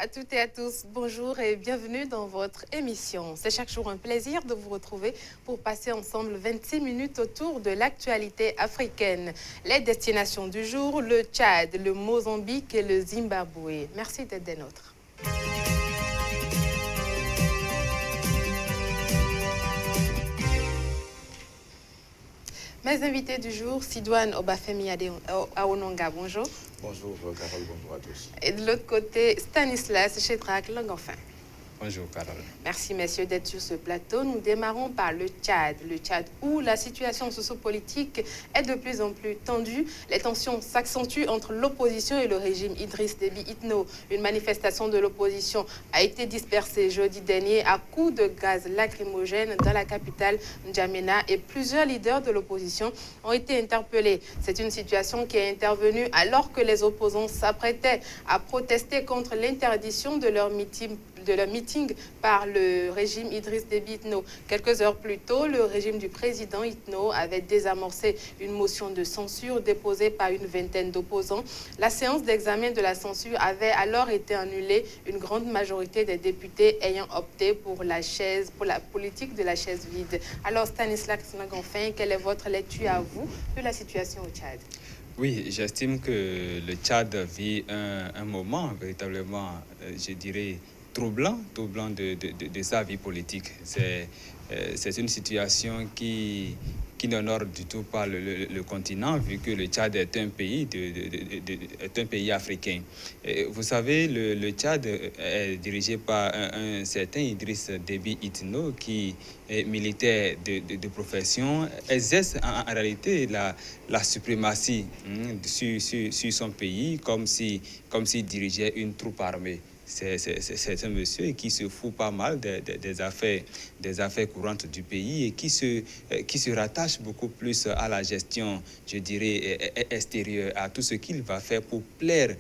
À toutes et à tous, bonjour et bienvenue dans votre émission. C'est chaque jour un plaisir de vous retrouver pour passer ensemble 26 minutes autour de l'actualité africaine. Les destinations du jour, le Tchad, le Mozambique et le Zimbabwe. Merci d'être des nôtres. Mes invités du jour, Sidoine Obafemi Aononga, bonjour. Bonjour Carole, bonjour à tous. Et de l'autre côté, Stanislas Chédrak Langenfin. Bonjour Carole. Merci messieurs d'être sur ce plateau. Nous démarrons par le Tchad. Le Tchad où la situation socio-politique est de plus en plus tendue. Les tensions s'accentuent entre l'opposition et le régime Idriss Déby Itno. Une manifestation de l'opposition a été dispersée jeudi dernier à coups de gaz lacrymogène dans la capitale N'Djamena et plusieurs leaders de l'opposition ont été interpellés. C'est une situation qui est intervenue alors que les opposants s'apprêtaient à protester contre l'interdiction de leur meeting par le régime Idriss Déby Itno. Quelques heures plus tôt, le régime du président Itno avait désamorcé une motion de censure déposée par une vingtaine d'opposants. La séance d'examen de la censure avait alors été annulée, une grande majorité des députés ayant opté pour la politique de la chaise vide. Alors Stanislas Langenfin, quelle est votre lecture à vous de la situation au Tchad? Oui, j'estime que le Tchad vit un moment véritablement, je dirais, troublant de sa vie politique. C'est une situation qui n'honore du tout pas le continent, vu que le Tchad est un pays, est un pays africain. Et vous savez, le Tchad est dirigé par un certain Idriss Déby Itno, qui est militaire de profession, exerce en réalité la suprématie sur son pays, comme s'il dirigeait une troupe armée. C'est un monsieur qui se fout pas mal des affaires courantes du pays et qui se rattache beaucoup plus à la gestion, je dirais, extérieure, à tout ce qu'il va faire pour plaire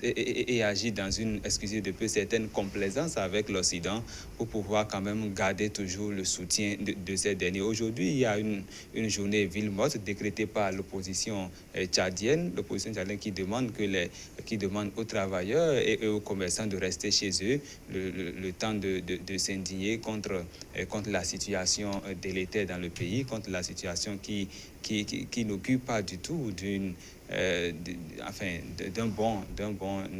et agir dans une, excusez de peu, certaine complaisance avec l'Occident pour pouvoir quand même garder toujours le soutien de ces derniers. Aujourd'hui, il y a une journée ville morte décrétée par l'opposition tchadienne, qui demande aux travailleurs et aux commerçants de rester chez eux le temps de s'indigner contre la situation délétère dans le pays, contre la situation qui n'occupe pas du tout d'un bon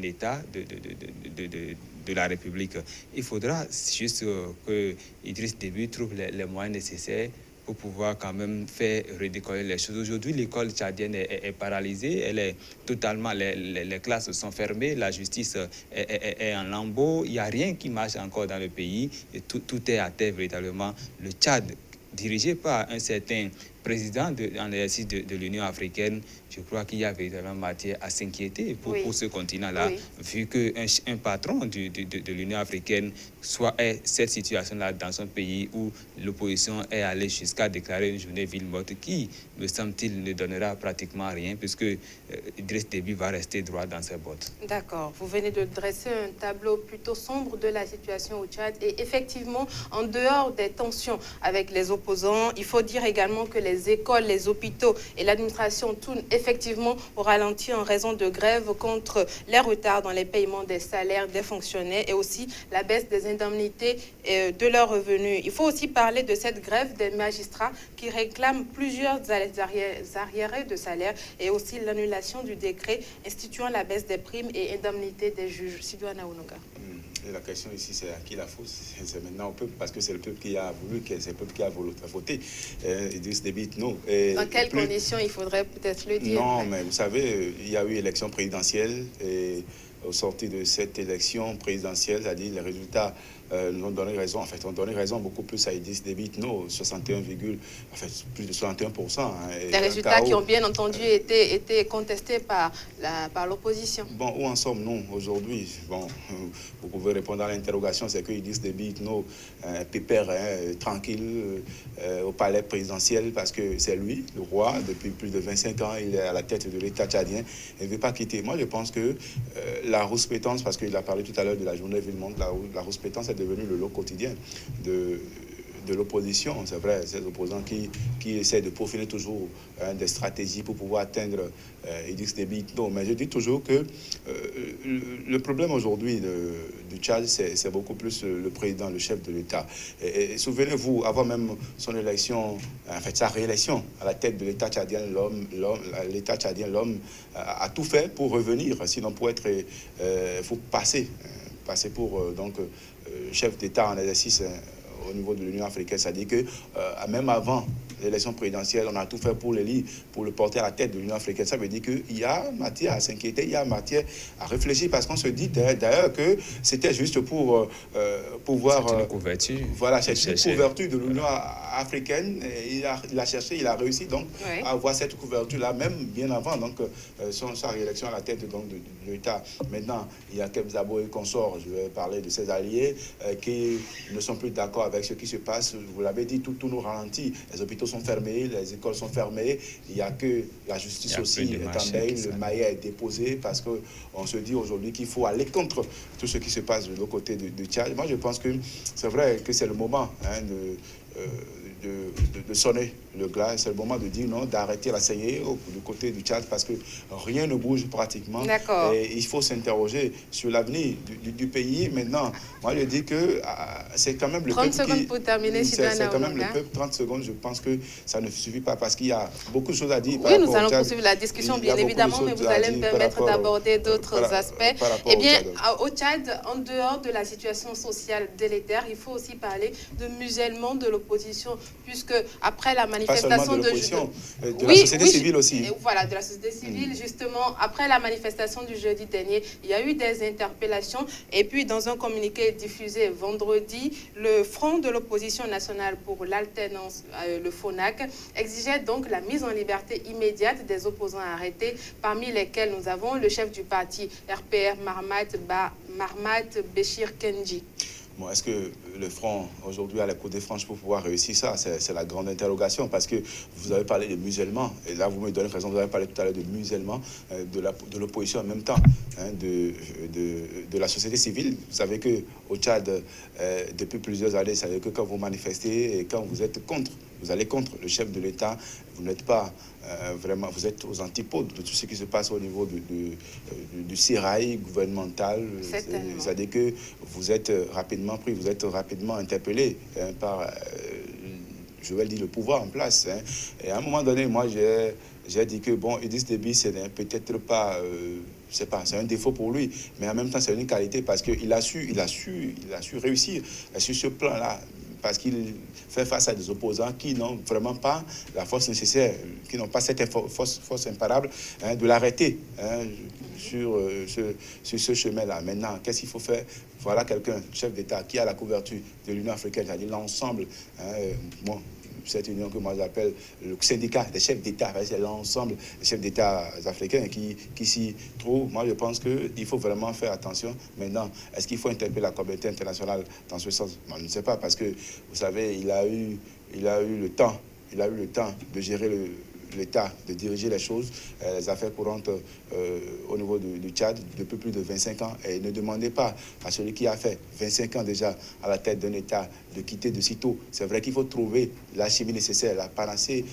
état de la République. Il faudra juste que Idriss Déby trouve les moyens nécessaires pour pouvoir quand même faire redécoller les choses. Aujourd'hui, l'école tchadienne est paralysée, elle est totalement, les classes sont fermées, la justice est en lambeaux, il n'y a rien qui marche encore dans le pays, et tout est à terre véritablement. Le Tchad, dirigé par un certain président en exercice de l'Union africaine, je crois qu'il y a véritablement matière à s'inquiéter pour ce continent-là, vu qu'un patron de l'Union africaine ait cette situation-là dans son pays où l'opposition est allée jusqu'à déclarer une journée ville morte qui, me semble-t-il, ne donnera pratiquement rien, puisque Idriss Déby va rester droit dans ses bottes. D'accord. Vous venez de dresser un tableau plutôt sombre de la situation au Tchad. Et effectivement, en dehors des tensions avec les opposants, il faut dire également que les écoles, les hôpitaux et l'administration tournent effectivement au ralenti en raison de grèves contre les retards dans les paiements des salaires des fonctionnaires et aussi la baisse des indemnités de leurs revenus. Il faut aussi parler de cette grève des magistrats qui réclament plusieurs arriérés de salaire et aussi l'annulation du décret instituant la baisse des primes et indemnités des juges. Sidoine Aononga. La question ici, c'est à qui la faute? C'est maintenant au peuple, parce que c'est le peuple qui a voulu, c'est le peuple qui a voté. Idriss Déby Itno. Dans quelles conditions, il faudrait peut-être le dire? Non, mais vous savez, il y a eu élection présidentielle et au sortir de cette élection présidentielle, c'est-à-dire les résultats nous ont donné raison, ont donné raison beaucoup plus à Idriss Déby Itno, plus de 61%. Des résultats qui ont bien entendu été contestés par l'opposition. Bon, où en sommes-nous aujourd'hui? Bon, vous pouvez répondre à l'interrogation, c'est que Idriss Déby Itno pépère tranquille au palais présidentiel parce que c'est lui, le roi, depuis plus de 25 ans, il est à la tête de l'État tchadien et ne veut pas quitter. Moi, je pense que la rouspétance, parce qu'il a parlé tout à l'heure de la journée ville monde, la rouspétance est devenu le lot quotidien de de l'opposition. C'est vrai, ces opposants qui essaient de peaufiner toujours des stratégies pour pouvoir atteindre Idriss Déby Itno. Mais je dis toujours que le problème aujourd'hui du Tchad, c'est beaucoup plus le président, le chef de l'État. Et souvenez-vous, avant même son élection, en fait sa réélection à la tête de l'État tchadien, l'homme a tout fait pour revenir, sinon pour être, faut passer pour chef d'État en exercice au niveau de l'Union africaine. C'est-à-dire que même avant l'élection présidentielle, on a tout fait pour l'élire, pour le porter à la tête de l'Union africaine. Ça veut dire qu'il y a matière à s'inquiéter, il y a matière à réfléchir, parce qu'on se dit d'ailleurs que c'était juste pour pouvoir... C'est une couverture. Voilà, c'est une couverture de l'Union africaine. Il a cherché, il a réussi donc à avoir cette couverture-là, même bien avant sa réélection à la tête de l'État. Maintenant, il y a Kebzabo et consorts, je vais parler de ses alliés, qui ne sont plus d'accord avec ce qui se passe. Vous l'avez dit, tout nous ralentit. Les hôpitaux sont fermés, les écoles sont fermées. Il n'y a que la justice aussi est en bail. Le maillet est déposé parce qu'on se dit aujourd'hui qu'il faut aller contre tout ce qui se passe de l'autre côté du Tchad. Moi, je pense que c'est vrai que c'est le moment de sonner le glas. C'est le moment de dire non, d'arrêter la saignée du côté du Tchad, parce que rien ne bouge pratiquement. Et il faut s'interroger sur l'avenir du pays. Maintenant, moi je dis que c'est quand même le 30 peuple secondes pour terminer, c'est quand même le peuple. 30 secondes, je pense que ça ne suffit pas, parce qu'il y a beaucoup de choses à dire. Oui, nous allons poursuivre la discussion, bien évidemment, mais vous allez me permettre d'aborder d'autres aspects. Eh bien, au Tchad, en dehors de la situation sociale délétère, il faut aussi parler de musellement de l'opposition, puisque après la manifestation de la société civile aussi. Voilà, de la société civile, justement, après la manifestation du jeudi dernier, il y a eu des interpellations. Et puis, dans un communiqué diffusé vendredi, le Front de l'opposition nationale pour l'alternance, le FONAC, exigeait donc la mise en liberté immédiate des opposants arrêtés, parmi lesquels nous avons le chef du parti RPR, Marmat Béchir Kenji. Bon, est-ce que le Front, aujourd'hui, a la côte des franches pour pouvoir réussir ça? C'est la grande interrogation, parce que vous avez parlé de musulmans, et là, vous me donnez raison, vous avez parlé tout à l'heure de musulmans, de l'opposition en même temps, de la société civile. Vous savez qu'au Tchad, depuis plusieurs années, vous savez que quand vous manifestez et quand vous êtes contre, vous allez contre le chef de l'État, vous n'êtes pas vraiment, vous êtes aux antipodes de tout ce qui se passe au niveau du sérail gouvernemental. C'est-à-dire que vous êtes rapidement pris, vous êtes rapidement interpellé par, je vais le dire, le pouvoir en place. Et à un moment donné, moi, j'ai dit que, bon, Idriss Déby, ce n'est peut-être pas... c'est un défaut pour lui, mais en même temps, c'est une qualité, parce qu'il a su réussir sur ce plan-là, parce qu'il fait face à des opposants qui n'ont vraiment pas la force nécessaire, qui n'ont pas cette force imparable de l'arrêter sur ce chemin-là. Maintenant, qu'est-ce qu'il faut faire? Voilà quelqu'un, chef d'État, qui a la couverture de l'Union africaine, c'est-à-dire l'ensemble, cette union que moi j'appelle le syndicat des chefs d'État, c'est l'ensemble des chefs d'État africains qui s'y trouvent. Moi je pense qu'il faut vraiment faire attention. Maintenant, est-ce qu'il faut interpeller la communauté internationale dans ce sens? Moi, je ne sais pas, parce que vous savez, il a eu le temps de gérer l'État, de diriger les choses, les affaires courantes au niveau du Tchad depuis plus de 25 ans. Et ne demandez pas à celui qui a fait 25 ans déjà à la tête d'un État de quitter de sitôt. C'est vrai qu'il faut trouver la chimie nécessaire, la panacée,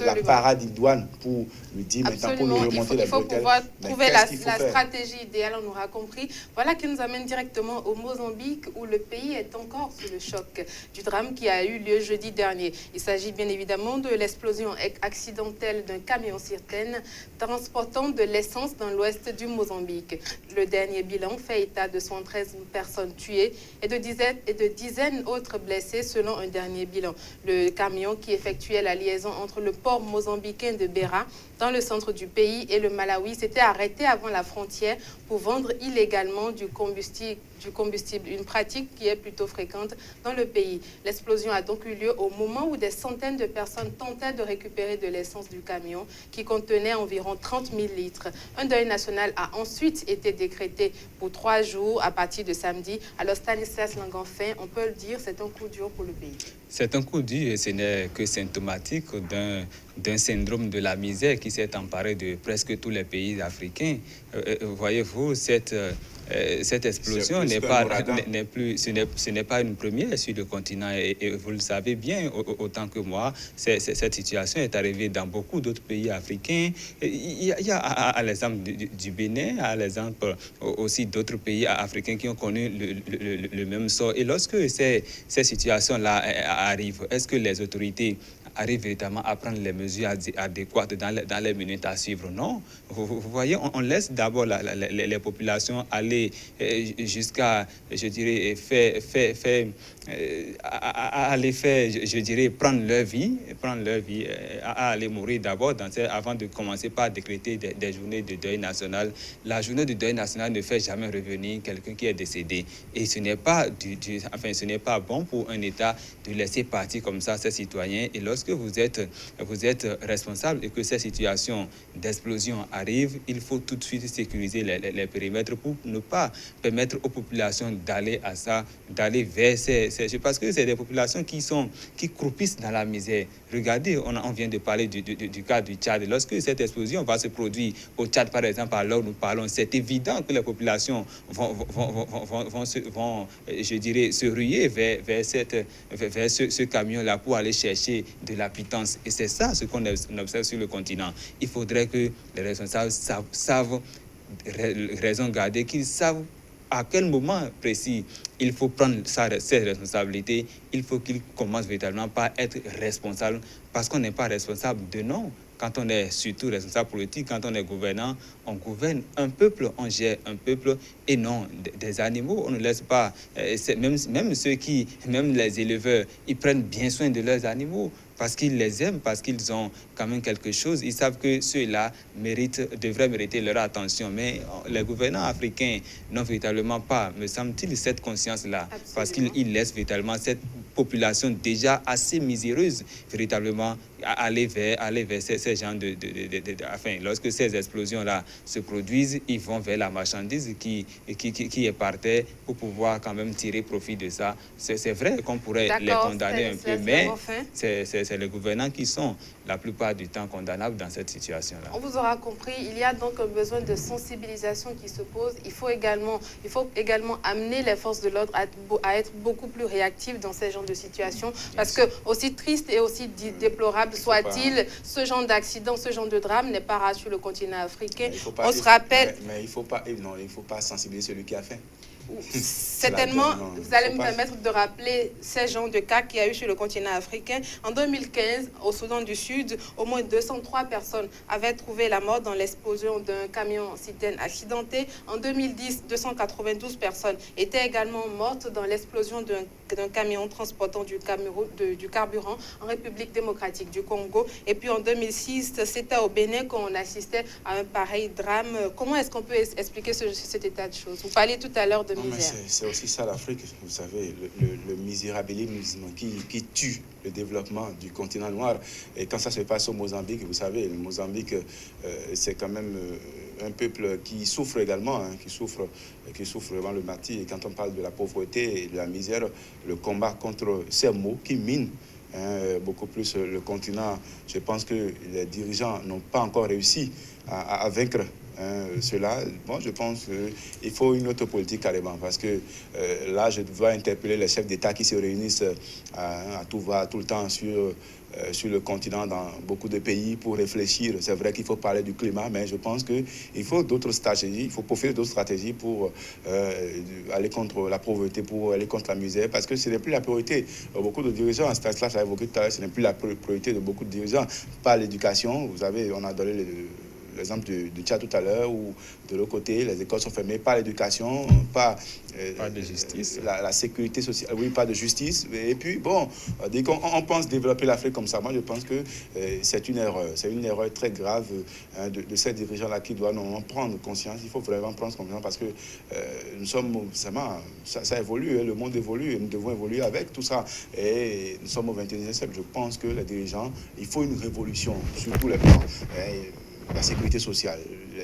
la parade idoine pour lui dire maintenant, pour lui remonter les bretelles. Il faut pouvoir trouver la stratégie idéale, on aura compris. Voilà qui nous amène directement au Mozambique, où le pays est encore sous le choc du drame qui a eu lieu jeudi dernier. Il s'agit bien évidemment de l'explosion accidentelle d'un camion-citerne transportant de l'essence dans l'ouest du Mozambique. Le dernier bilan fait état de 113 personnes tuées et de dizaines autres blessés selon un dernier bilan. Le camion qui effectuait la liaison entre le port mozambicain de Beira, dans le centre du pays, et le Malawi s'était arrêté avant la frontière pour vendre illégalement du combustible, une pratique qui est plutôt fréquente dans le pays. L'explosion a donc eu lieu au moment où des centaines de personnes tentaient de récupérer de l'essence du camion qui contenait environ 30 000 litres. Un deuil national a ensuite été décrété pour 3 jours à partir de samedi. Alors Stanislas Langenfin, on peut le dire, c'est un coup dur pour le pays. C'est un coup dur, et ce n'est que symptomatique d'un syndrome de la misère qui s'est emparé de presque tous les pays africains. Voyez-vous, cette cette explosion ce n'est pas une première sur le continent et vous le savez bien autant que moi. Cette situation est arrivée dans beaucoup d'autres pays africains. Il y a à l'exemple du Bénin, à l'exemple aussi d'autres pays africains qui ont connu le même sort. Et lorsque ces situations-là arrivent, est-ce que les autorités arrivent véritablement à prendre les mesures adéquates dans les minutes à suivre? Non. Vous voyez, on laisse d'abord les populations aller jusqu'à, je dirais, prendre leur vie, à aller mourir d'abord avant de commencer par décréter des journées de deuil national. La journée de deuil national ne fait jamais revenir quelqu'un qui est décédé. Et ce n'est pas ce n'est pas bon pour un État de laisser partir comme ça ses citoyens. Et lorsque vous êtes responsable et que ces situations d'explosion arrivent, il faut tout de suite sécuriser les périmètres pour ne pas permettre aux populations d'aller vers parce que c'est des populations qui croupissent dans la misère. Regardez, on vient de parler du cas du Tchad. Lorsque cette explosion va se produire au Tchad, par exemple, alors nous parlons, c'est évident que les populations vont je dirais, se ruer vers ce camion-là pour aller chercher de la pitance. Et c'est ça ce qu'on observe sur le continent. Il faudrait que les responsables savent raison garder, qu'ils savent à quel moment précis il faut prendre ses responsabilités. Il faut qu'il commence véritablement par être responsable, parce qu'on n'est pas responsable de non. Quand on est surtout responsable politique, quand on est gouvernant, on gouverne un peuple, on gère un peuple et non des animaux. On ne laisse pas, même les éleveurs, ils prennent bien soin de leurs animaux parce qu'ils les aiment, parce qu'ils ont quand même quelque chose. Ils savent que ceux-là devraient mériter leur attention. Mais les gouvernants africains n'ont véritablement pas, me semble-t-il, cette conscience-là. Absolument. Parce qu'ils laissent véritablement cette population déjà assez miséreuse, véritablement, aller vers ces gens lorsque ces explosions-là se produisent, ils vont vers la marchandise qui est par terre pour pouvoir quand même tirer profit de ça. C'est vrai qu'on pourrait les condamner un peu, mais c'est les gouvernants qui sont la plupart du temps condamnables dans cette situation-là. On vous aura compris, il y a donc un besoin de sensibilisation qui se pose. Il faut également amener les forces de l'ordre à être beaucoup plus réactives dans ces genres de situations. Parce que aussi triste et aussi déplorable soit-il, ce genre d'accident, ce genre de drame n'est pas rare sur le continent africain. On se rappelle... Mais il faut pas sensibiliser celui qui a fait. Certainement, vous allez me permettre de rappeler ces genres de cas qu'il y a eu sur le continent africain. En 2015, au Soudan du Sud, au moins 203 personnes avaient trouvé la mort dans l'explosion d'un camion-citerne accidenté. En 2010, 292 personnes étaient également mortes dans l'explosion d'un camion transportant du carburant en République démocratique du Congo. Et puis en 2006, c'était au Bénin qu'on assistait à un pareil drame. Comment est-ce qu'on peut expliquer cet état de choses? Vous parliez tout à l'heure de misère. C'est aussi ça l'Afrique, vous savez, le misérabilisme qui tue le développement du continent noir. Et quand ça se passe au Mozambique, vous savez, le Mozambique, c'est quand même un peuple qui souffre également, qui souffre vraiment le martyre. Et quand on parle de la pauvreté et de la misère, le combat contre ces maux qui minent beaucoup plus le continent, je pense que les dirigeants n'ont pas encore réussi à vaincre cela. Bon, je pense qu'il faut une autre politique carrément, parce que là, je dois interpeller les chefs d'État qui se réunissent à tout va, tout le temps sur le continent, dans beaucoup de pays, pour réfléchir. C'est vrai qu'il faut parler du climat, mais je pense qu'il faut d'autres stratégies, il faut profiter d'autres stratégies pour aller contre la pauvreté, pour aller contre la misère, parce que ce n'est plus la priorité. Beaucoup de dirigeants, à ce stade-là, je l'ai évoqué tout à l'heure, ce n'est plus la priorité de beaucoup de dirigeants. Pas l'éducation, vous savez, on a donné l'exemple du Tchad tout à l'heure, où de l'autre côté, les écoles sont fermées, pas l'éducation, pas de justice. La sécurité sociale, oui, pas de justice. Et puis, bon, dès qu'on pense développer l'Afrique comme ça, moi, je pense que c'est une erreur très grave de ces dirigeants-là qui doivent normalement prendre conscience. Il faut vraiment prendre conscience parce que nous sommes, ça évolue, le monde évolue et nous devons évoluer avec tout ça. Et nous sommes au 21e siècle. Je pense que les dirigeants, il faut une révolution sur tous les plans. la sécurité sociale.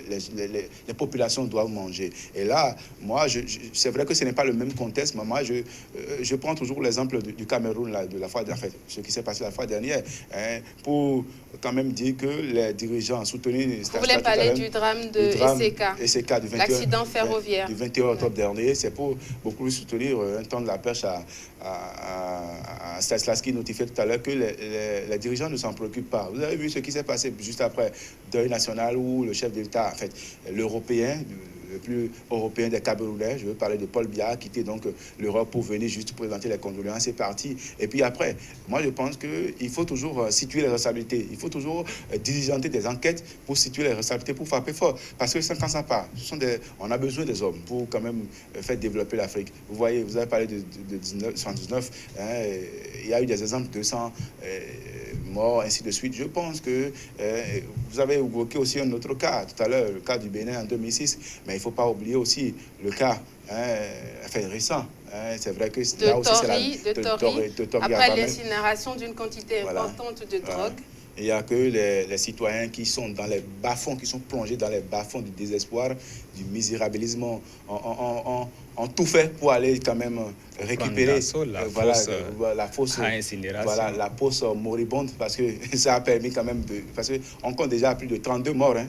Les populations doivent manger. Et là, moi, c'est vrai que ce n'est pas le même contexte, mais moi, je prends toujours l'exemple du Cameroun, là, de la fois dernière, ce qui s'est passé la fois dernière, hein, pour quand même dire que les dirigeants soutenus... Vous voulez parler du drame de SK, l'accident ferroviaire. Du 21 octobre dernier, c'est pour beaucoup soutenir un temps de la pêche à Stanislavski notifiait tout à l'heure que les dirigeants ne s'en préoccupent pas. Vous avez vu ce qui s'est passé juste après deuil national où le chef d'État, en fait, l'Européen, le plus européen des Camerounais, je veux parler de Paul Biya, a quitté donc l'Europe pour venir juste présenter les condoléances, c'est parti. Et puis après, moi je pense qu'il faut toujours situer les responsabilités, il faut toujours diligenter des enquêtes pour situer les responsabilités, pour frapper fort. Parce que quand ça part, on a besoin des hommes pour quand même faire développer l'Afrique. Vous voyez, vous avez parlé de 1979, hein, il y a eu des exemples de 200 morts, ainsi de suite. Je pense que vous avez évoqué aussi un autre cas, tout à l'heure, le cas du Bénin en 2006, mais il ne faut pas oublier aussi le cas récent. C'est vrai que là aussi c'est de Tori, après l'incinération d'une quantité importante de drogue. Il n'y a que les citoyens qui sont dans les bas-fonds, qui sont plongés dans les bas-fonds du désespoir, du misérabilisme, ont tout fait pour aller quand même récupérer la fosse moribonde, parce que ça a permis quand même de... Parce qu'on compte déjà plus de 32 morts. Hein.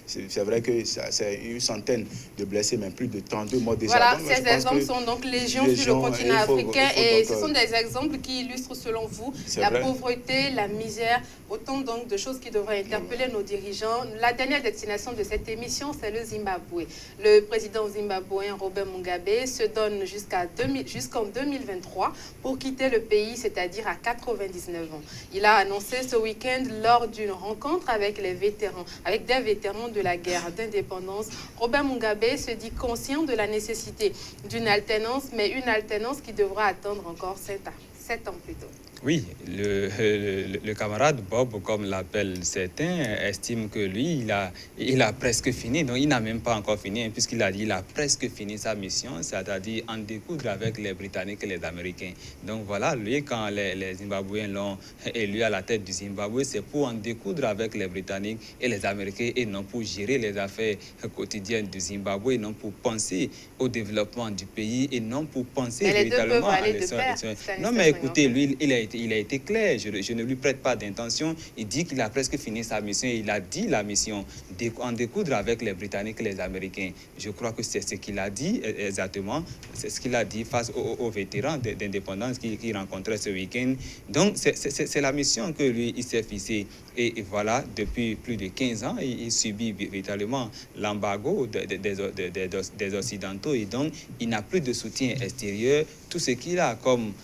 C'est vrai que c'est une centaine de blessés, mais plus de 32 morts déjà. Voilà, donc, ces exemples sont donc légion sur le continent africain, et ce sont des exemples qui illustrent, selon vous, la pauvreté, la misère, autant donc de choses qui devraient interpeller nos dirigeants. La dernière destination de cette émission, c'est le Zimbabwe. Le président zimbabwéen Robert Mugabe se donne jusqu'en 2023 pour quitter le pays, c'est-à-dire à 99 ans. Il a annoncé ce week-end lors d'une rencontre avec des vétérans de la guerre d'indépendance. Robert Mugabe se dit conscient de la nécessité d'une alternance, mais une alternance qui devra attendre encore 7 ans plus tôt. Oui, le camarade Bob, comme l'appellent certains, estime que lui, il a presque fini. Donc, il n'a même pas encore fini, puisqu'il a dit qu'il a presque fini sa mission, c'est-à-dire en découdre avec les Britanniques et les Américains. Donc, voilà, lui, quand les Zimbabwéens l'ont élu à la tête du Zimbabwe, c'est pour en découdre avec les Britanniques et les Américains, et non pour gérer les affaires quotidiennes du Zimbabwe, non pour penser au développement du pays, et non pour penser véritablement à non, mais écoutez, lui, il a été clair, je ne lui prête pas d'intention. Il dit qu'il a presque fini sa mission, et il a dit la mission en découdre avec les Britanniques et les Américains. Je crois que c'est ce qu'il a dit exactement, c'est ce qu'il a dit face aux vétérans d'indépendance qu'il rencontrait ce week-end. Donc c'est la mission que lui, il s'est fixée. Et voilà, depuis plus de 15 ans, il subit véritablement l'embargo des Occidentaux, et donc il n'a plus de soutien extérieur. Tout ce qu'il a comme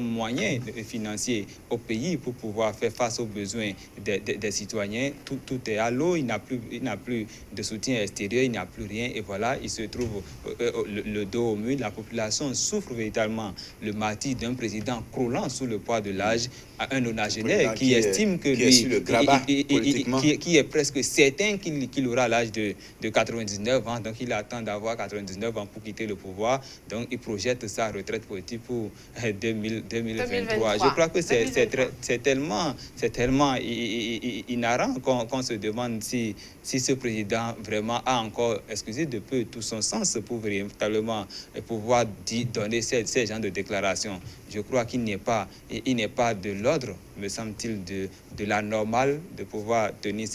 moyen financier au pays pour pouvoir faire face aux besoins des citoyens, tout est à l'eau. Il n'a plus de soutien extérieur, il n'a plus rien, et voilà, il se trouve le dos au mur. La population souffre véritablement le martyre d'un président croulant sous le poids de l'âge, à un nonagénaire qui estime que lui, qui est presque certain qu'il aura l'âge de 99 ans, donc il attend d'avoir 99 ans pour quitter le pouvoir, donc il projette sa retraite politique pour 2023. Je crois que c'est tellement inhérent qu'on se demande si ce président vraiment a encore, excusez de peu, tout son sens pour véritablement pouvoir donner ces genres de déclarations. Je crois qu'il n'est pas de l'ordre, me semble-t-il, de la normale de pouvoir tenir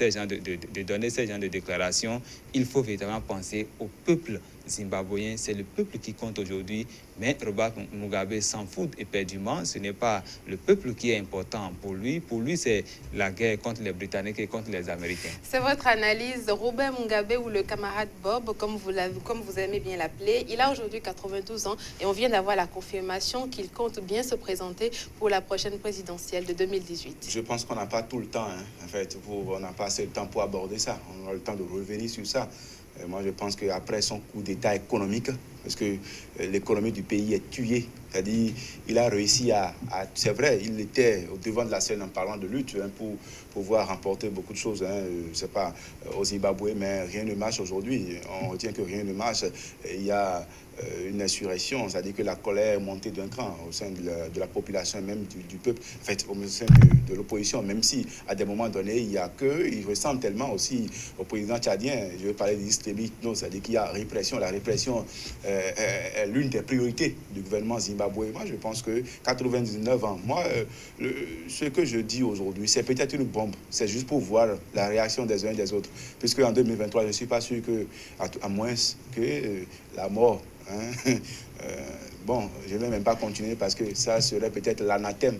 donner ces genres de déclarations. Il faut véritablement penser au peuple zimbabwéen. C'est le peuple qui compte aujourd'hui, mais Robert Mugabe s'en fout éperdument. Ce n'est pas le peuple qui est important pour lui. Pour lui, c'est la guerre contre les Britanniques et contre les Américains. C'est votre analyse. Robert Mugabe, ou le camarade Bob, comme vous aimez bien l'appeler, il a aujourd'hui 92 ans, et on vient d'avoir la confirmation qu'il compte bien se présenter pour la prochaine présidentielle de 2018. Je pense qu'on n'a pas tout le temps, hein. En fait, on n'a pas assez de temps pour aborder ça. On a le temps de revenir sur ça. Moi, je pense qu'après son coup d'État économique, parce que l'économie du pays est tuée, c'est-à-dire il a réussi c'est vrai, il était au devant de la scène en parlant de lutte pour pouvoir remporter beaucoup de choses, je ne sais pas, au Zimbabwe, mais rien ne marche aujourd'hui. On retient que rien ne marche. Il y a une insurrection, c'est-à-dire que la colère est montée d'un cran au sein de la population, même du peuple, en fait, au sein de l'opposition, même si à des moments donnés, il y a ils ressemblent tellement aussi au président tchadien. Je vais parler d'Idriss Déby, c'est-à-dire qu'il y a répression. La répression est l'une des priorités du gouvernement zimbabwéen. Moi, je pense que 99 ans, moi, ce que je dis aujourd'hui, c'est peut-être une bombe. C'est juste pour voir la réaction des uns et des autres. Puisque en 2023, je ne suis pas sûr que, à moins que la mort, bon, je ne vais même pas continuer parce que ça serait peut-être l'anathème,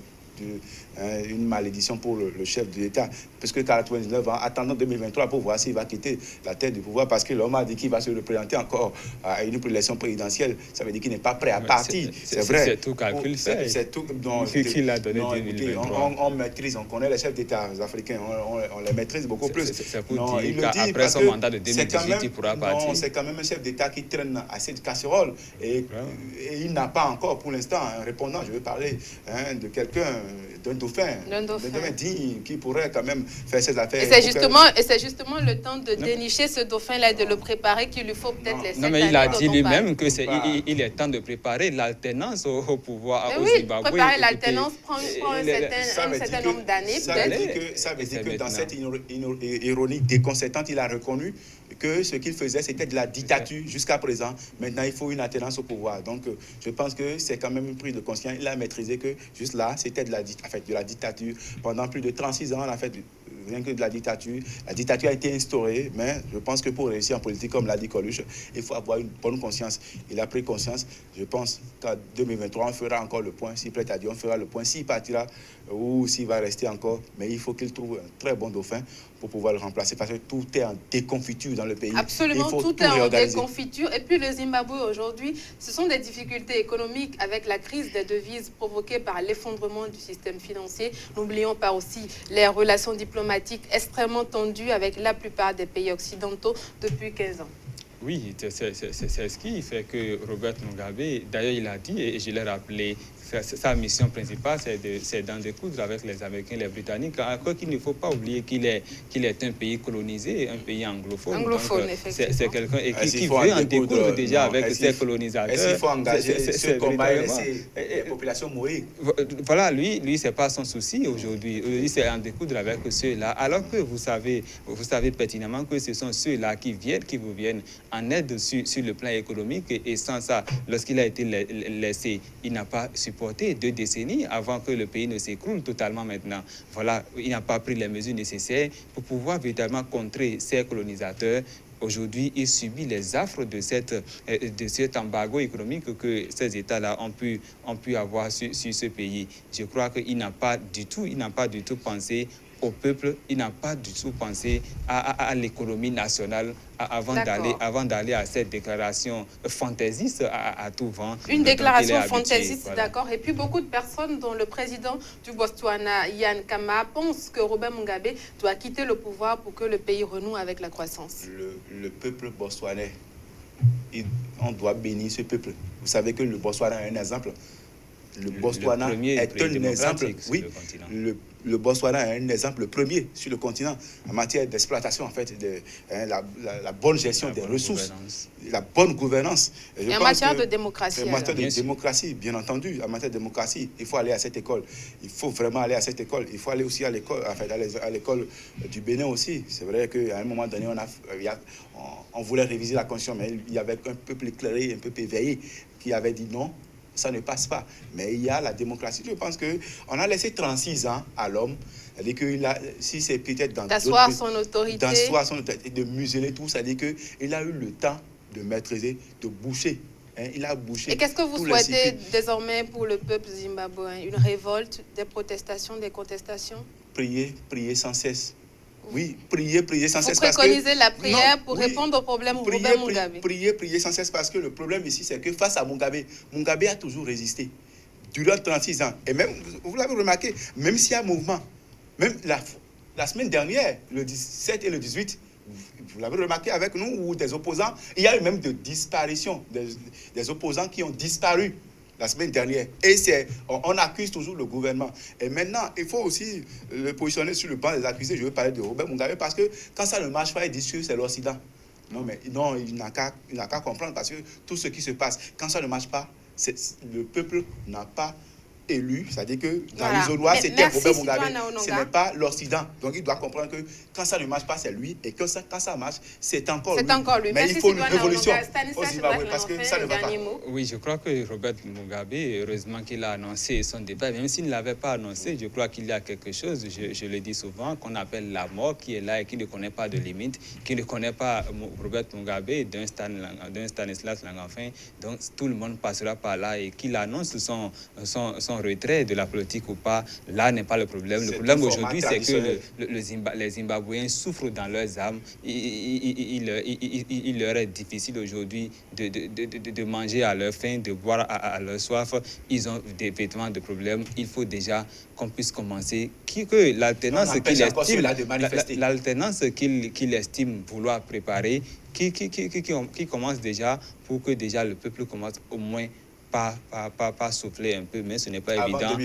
une malédiction pour le chef de l'État. Parce que 99 ans, attendant 2023 pour voir s'il va quitter la tête du pouvoir, parce que l'homme a dit qu'il va se représenter encore à une élection présidentielle. Ça veut dire qu'il n'est pas prêt à partir. C'est vrai. C'est tout calcul fait. C'est tout. Qu'il a donné 2023. On maîtrise, on connaît les chefs d'État africains, on les maîtrise beaucoup plus. C'est pour dire qu'après son mandat de 2018, il pourra partir. Non, c'est quand même un chef d'État qui traîne à cette casserole et il n'a pas encore, pour l'instant, un répondant. Je vais parler de quelqu'un, d'un dauphin digne qui pourrait quand même faire ses affaires. Et c'est justement le temps de dénicher ce dauphin-là et de le préparer qu'il lui faut peut-être les 7 années. Non, mais il a dit lui-même qu'il est temps de préparer l'alternance au pouvoir au Zimbabwe. Préparer l'alternance prend un certain nombre d'années, peut-être. Ça veut dire que dans cette ironie déconcertante, il a reconnu que ce qu'il faisait, c'était de la dictature jusqu'à présent. Maintenant, il faut une alternance au pouvoir. Donc, je pense que c'est quand même une prise de conscience. Il a maîtrisé que juste là, c'était de la dictature. Pendant plus de 36 ans, on a fait rien que de la dictature. La dictature a été instaurée, mais je pense que pour réussir en politique, comme l'a dit Coluche, il faut avoir une bonne conscience. Il a pris conscience. Je pense qu'en 2023, on fera encore le point. S'il plaît à Dieu, on fera le point. S'il partira ou s'il va rester encore. Mais il faut qu'il trouve un très bon dauphin pour pouvoir le remplacer, parce que tout est en déconfiture dans le pays. Absolument, tout est en déconfiture. Et puis le Zimbabwe aujourd'hui, ce sont des difficultés économiques avec la crise des devises provoquée par l'effondrement du système financier. N'oublions pas aussi les relations diplomatiques extrêmement tendues avec la plupart des pays occidentaux depuis 15 ans. Oui, c'est ce qui fait que Robert Mugabe, d'ailleurs il a dit, et je l'ai rappelé, sa mission principale, c'est d'en découdre avec les Américains, les Britanniques. Encore qu'il ne faut pas oublier qu'il est un pays colonisé, un pays anglophone. Anglophone, effectivement. C'est quelqu'un qui veut en découdre déjà avec ses colonisateurs. Est-ce qu'il faut engager ce combat et laisser les populations mourir? Voilà, lui c'est pas son souci aujourd'hui. Aujourd'hui, c'est en découdre avec ceux-là. Alors que vous savez pertinemment que ce sont ceux-là qui vous viennent en aide sur le plan économique. Et sans ça, lorsqu'il a été laissé, il n'a pas supporté 2 décennies avant que le pays ne s'écroule totalement maintenant. Voilà, il n'a pas pris les mesures nécessaires pour pouvoir véritablement contrer ces colonisateurs. Aujourd'hui, il subit les affres de cet embargo économique que ces États-là ont pu avoir sur ce pays. Je crois qu'il n'a pas du tout pensé au peuple, il n'a pas du tout pensé à l'économie nationale avant d'aller à cette déclaration fantaisiste à tout vent. Une déclaration fantaisiste, voilà. D'accord. Et puis beaucoup de personnes, dont le président du Botswana, Ian Khama, pensent que Robert Mugabe doit quitter le pouvoir pour que le pays renoue avec la croissance. Le peuple botswanais, on doit bénir ce peuple. Vous savez que le Botswana est un exemple. Le Botswana est un exemple. Oui, le Botswana est un exemple, le premier sur le continent en matière d'exploitation, en fait, la bonne gestion des ressources, la bonne gouvernance. Et en matière de démocratie. En matière de démocratie, bien entendu, en matière de démocratie, il faut aller à cette école. Il faut vraiment aller à cette école. Il faut aller aussi à l'école, en fait, à l'école du Bénin aussi. C'est vrai qu'à un moment donné, on voulait réviser la Constitution, mais il y avait un peuple éclairé, un peuple éveillé qui avait dit non. Ça ne passe pas. Mais il y a la démocratie. Je pense qu'on a laissé 36 ans à l'homme. C'est-à-dire que si c'est peut-être d'asseoir son autorité. D'asseoir son autorité, de museler tout. C'est-à-dire qu'il a eu le temps de maîtriser, de boucher. Il a bouché. Et qu'est-ce que vous souhaitez désormais pour le peuple zimbabwéen? Une révolte, des protestations, des contestations? Prier sans cesse. Oui, prier sans cesse. Vous préconisez la prière pour répondre au problème Robert Mugabe. Prier sans cesse, parce que le problème ici, c'est que face à Mugabe a toujours résisté durant 36 ans. Et même, vous l'avez remarqué, même s'il y a un mouvement, même la semaine dernière, le 17 et le 18, vous l'avez remarqué avec nous, ou des opposants, il y a eu même des disparitions, des opposants qui ont disparu la semaine dernière. Et on accuse toujours le gouvernement. Et maintenant, il faut aussi le positionner sur le banc des accusés. Je veux parler de Robert Mugabe parce que quand ça ne marche pas, il dit que c'est l'Occident. Non, mais non, il n'a qu'à comprendre parce que tout ce qui se passe, quand ça ne marche pas, le peuple n'a pas élu, c'est-à-dire que dans l'isoloir, c'était Robert Mugabe, ce n'est pas l'Occident. Donc il doit comprendre que quand ça ne marche pas, c'est lui, et que quand ça marche, c'est encore lui. Mais merci, il faut une révolution au Zimbabwe, parce que ça ne va pas. Oui, je crois que Robert Mugabe, heureusement qu'il a annoncé son départ, même s'il ne l'avait pas annoncé, je crois qu'il y a quelque chose, je le dis souvent, qu'on appelle la mort, qui est là et qui ne connaît pas de limite, qui ne connaît pas Robert Mugabe d'un Stanislas Langafin, donc tout le monde passera par là, et qu'il annonce son retrait de la politique ou pas, là n'est pas le problème. Le problème aujourd'hui, c'est que les Zimbabwéens souffrent dans leurs âmes. Il leur est difficile aujourd'hui de manger à leur faim, de boire à leur soif. Ils ont des vêtements de problèmes. Il faut déjà qu'on puisse commencer, que l'alternance qu'il estime vouloir préparer, qui commence déjà, pour que déjà le peuple commence au moins pas souffler un peu, mais ce n'est pas évident.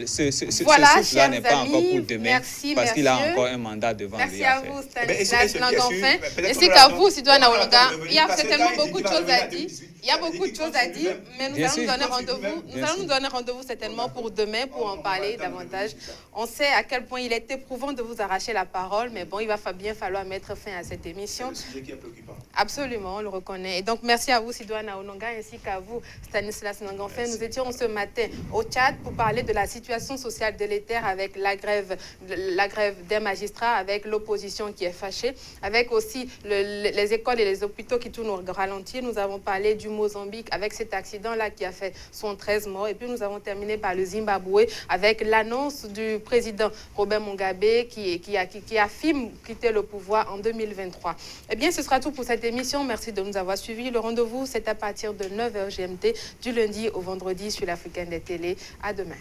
Ce souffle-là n'est pas encore pour demain, parce qu'il a encore un mandat devant lui. Merci à vous, Stanislas Langafin. Ainsi qu'à vous, Sidoine Awolonga. Il y a certainement beaucoup de choses à dire. Il y a beaucoup de choses à dire, mais nous allons nous donner rendez-vous. Nous allons nous donner rendez-vous certainement pour demain, pour en parler davantage. On sait à quel point il est éprouvant de vous arracher la parole, mais bon, il va bien falloir mettre fin à cette émission. C'est le sujet qui est préoccupant. Absolument, on le reconnaît. Et donc, merci à vous, Sidoine Awolonga, ainsi qu'à vous, Stanislas Langafin. Nous étions ce matin au Tchad pour parler de la situation sociale délétère avec la grève des magistrats, avec l'opposition qui est fâchée, avec aussi les écoles et les hôpitaux qui tournent au ralenti. Nous avons parlé du Mozambique avec cet accident-là qui a fait 113 morts. Et puis nous avons terminé par le Zimbabwe avec l'annonce du président Robert Mugabe qui affirme quitter le pouvoir en 2023. Eh bien, ce sera tout pour cette émission. Merci de nous avoir suivis. Le rendez-vous, c'est à partir de 9h GMT du lundi au vendredi sur l'Africaine des télés. À demain.